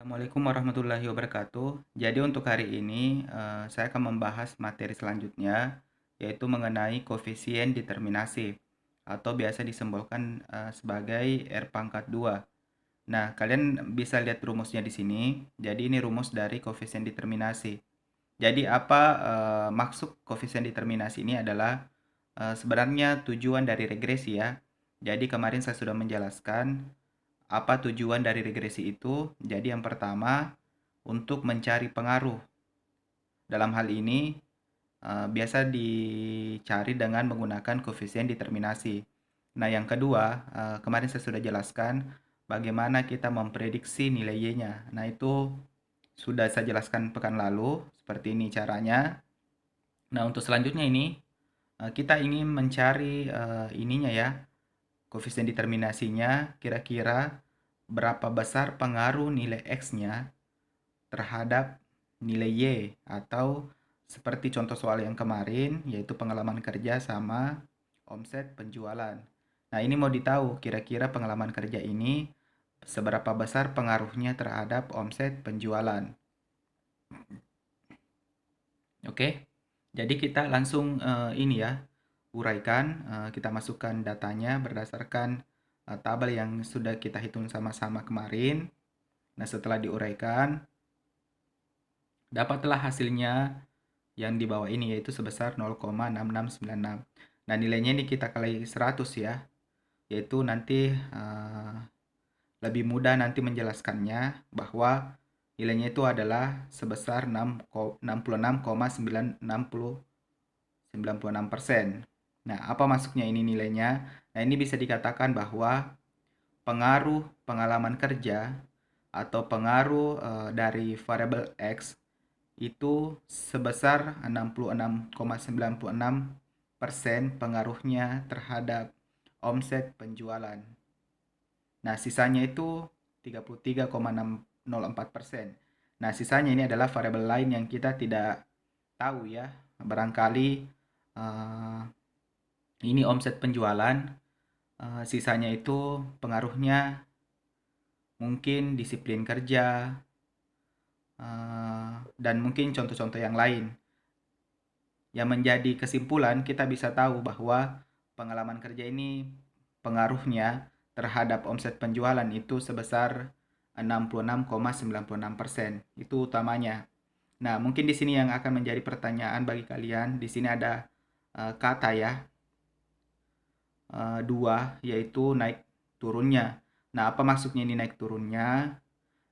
Assalamualaikum warahmatullahi wabarakatuh. Jadi untuk hari ini saya akan membahas materi selanjutnya, yaitu mengenai koefisien determinasi atau biasa disimbolkan sebagai R pangkat 2. Nah, kalian bisa lihat rumusnya di sini. Jadi ini rumus dari koefisien determinasi. Jadi apa maksud koefisien determinasi ini adalah sebenarnya tujuan dari regresi ya. Jadi kemarin saya sudah menjelaskan apa tujuan dari regresi itu. Jadi yang pertama untuk mencari pengaruh. Dalam hal ini biasa dicari dengan menggunakan koefisien determinasi. Nah, yang kedua, kemarin saya sudah jelaskan bagaimana kita memprediksi nilai Y-nya. Nah, itu sudah saya jelaskan pekan lalu, seperti ini caranya. Nah, untuk selanjutnya ini, kita ingin mencari ininya ya, koefisien determinasinya, kira-kira berapa besar pengaruh nilai X-nya terhadap nilai Y, atau seperti contoh soal yang kemarin, yaitu pengalaman kerja sama omset penjualan. Nah, ini mau ditahu kira-kira pengalaman kerja ini seberapa besar pengaruhnya terhadap omset penjualan. Oke, jadi kita langsung ini ya, uraikan, kita masukkan datanya berdasarkan tabel yang sudah kita hitung sama-sama kemarin. Nah, setelah diuraikan, dapatlah hasilnya yang di bawah ini, yaitu sebesar 0,6696. Nah, nilainya ini kita kali 100 ya, yaitu nanti lebih mudah nanti menjelaskannya bahwa nilainya itu adalah sebesar 66,996%. Nah, apa masuknya ini nilainya? Nah, ini bisa dikatakan bahwa pengaruh pengalaman kerja atau pengaruh dari variabel X itu sebesar 66,96% pengaruhnya terhadap omset penjualan. Nah, sisanya itu 33,604%. Nah, sisanya ini adalah variabel lain yang kita tidak tahu ya. Barangkali ini omset penjualan, sisanya itu pengaruhnya mungkin disiplin kerja, dan mungkin contoh-contoh yang lain. Yang menjadi kesimpulan, kita bisa tahu bahwa pengalaman kerja ini pengaruhnya terhadap omset penjualan itu sebesar 66,96%. Itu utamanya. Nah, mungkin di sini yang akan menjadi pertanyaan bagi kalian, di sini ada kata ya, dua, yaitu naik turunnya. Nah, apa maksudnya ini naik turunnya?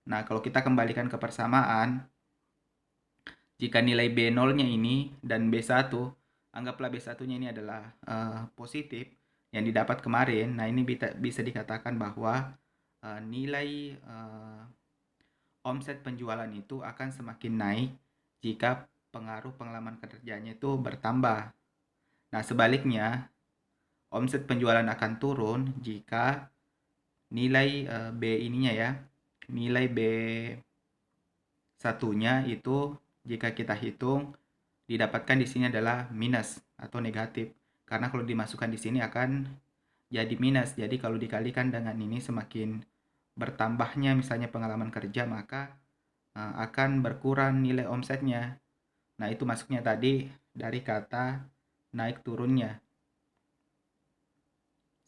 Nah, kalau kita kembalikan ke persamaan, jika nilai B0-nya ini dan B1, anggaplah B1-nya ini adalah positif yang didapat kemarin. Nah, ini bisa dikatakan bahwa nilai omset penjualan itu akan semakin naik jika pengaruh pengalaman kerjanya itu bertambah. Nah, sebaliknya, omset penjualan akan turun jika nilai B ininya ya, nilai B satunya itu jika kita hitung didapatkan di sini adalah minus atau negatif. Karena kalau dimasukkan di sini akan jadi minus. Jadi kalau dikalikan dengan ini semakin bertambahnya misalnya pengalaman kerja, maka akan berkurang nilai omsetnya. Nah, itu masuknya tadi dari kata naik turunnya.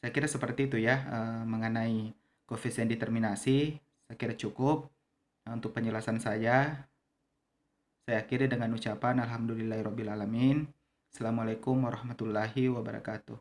Saya kira seperti itu ya mengenai koefisien determinasi. Saya kira cukup untuk penjelasan saya. Saya akhiri dengan ucapan alhamdulillahirabbil alamin. Assalamualaikum warahmatullahi wabarakatuh.